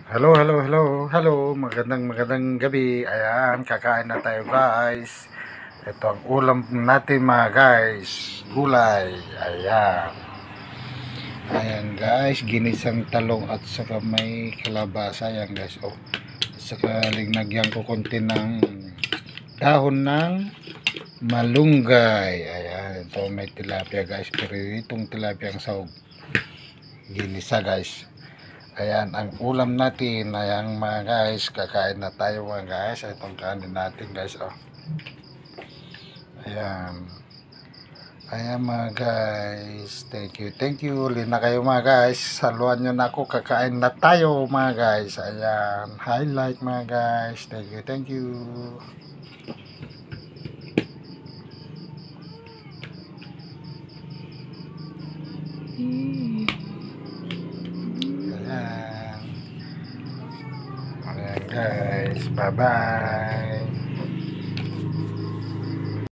Hello, hello, hello, hello. Magandang gabi. Ayan, kakain na tayo guys. Ito ang ulam natin mga guys. Gulay. Ayan. Ayan guys, ginisang talong at saka may kalabasa. Ayan guys. Oh. At saka lignagyan ko konti ng dahon ng malunggay. Ayan, ito may tilapia guys. Pero itong tilapia ang sahog. Ginisa guys. Ayan, ang ulam natin. Ayan mga guys, kakain na tayo mga guys. Itong kanin natin guys. Oh. Ayan. Ayan mga guys. Thank you, thank you. Uli na kayo mga guys. Saluhan nyo na ako. Kakain na tayo mga guys. Ayan. Highlight mga guys. Thank you, thank you. Ayan. Ayan guys. Bye bye.